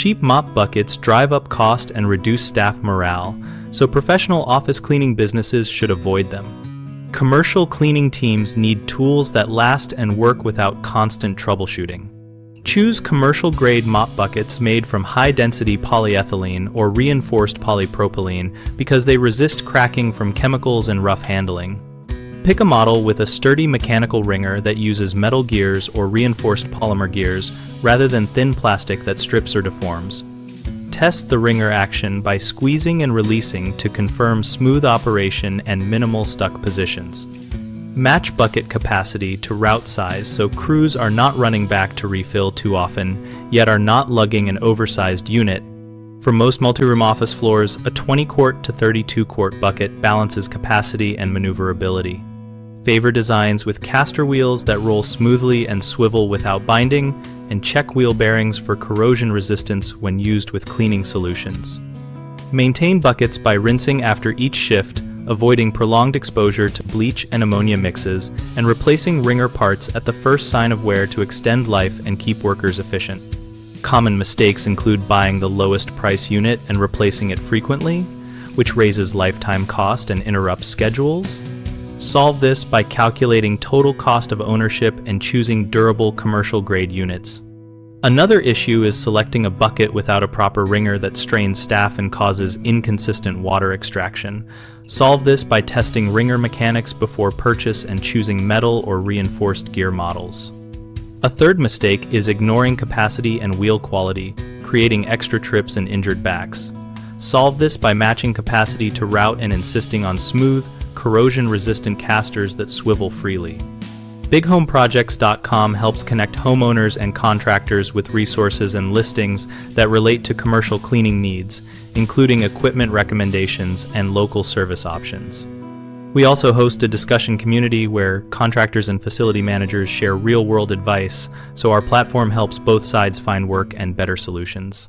Cheap mop buckets drive up cost and reduce staff morale, so professional office cleaning businesses should avoid them. Commercial cleaning teams need tools that last and work without constant troubleshooting. Choose commercial-grade mop buckets made from high-density polyethylene or reinforced polypropylene because they resist cracking from chemicals and rough handling. Pick a model with a sturdy mechanical wringer that uses metal gears or reinforced polymer gears rather than thin plastic that strips or deforms. Test the wringer action by squeezing and releasing to confirm smooth operation and minimal stuck positions. Match bucket capacity to route size so crews are not running back to refill too often, yet are not lugging an oversized unit. For most multi-room office floors, a 20-quart to 32-quart bucket balances capacity and maneuverability. Favor designs with caster wheels that roll smoothly and swivel without binding, and check wheel bearings for corrosion resistance when used with cleaning solutions. Maintain buckets by rinsing after each shift, avoiding prolonged exposure to bleach and ammonia mixes, and replacing wringer parts at the first sign of wear to extend life and keep workers efficient. Common mistakes include buying the lowest price unit and replacing it frequently, which raises lifetime cost and interrupts schedules. Solve this by calculating total cost of ownership and choosing durable commercial-grade units. Another issue is selecting a bucket without a proper wringer that strains staff and causes inconsistent water extraction. Solve this by testing wringer mechanics before purchase and choosing metal or reinforced gear models. A third mistake is ignoring capacity and wheel quality, creating extra trips and injured backs. Solve this by matching capacity to route and insisting on smooth, corrosion-resistant casters that swivel freely. BigHomeProjects.com helps connect homeowners and contractors with resources and listings that relate to commercial cleaning needs, including equipment recommendations and local service options. We also host a discussion community where contractors and facility managers share real-world advice, so our platform helps both sides find work and better solutions.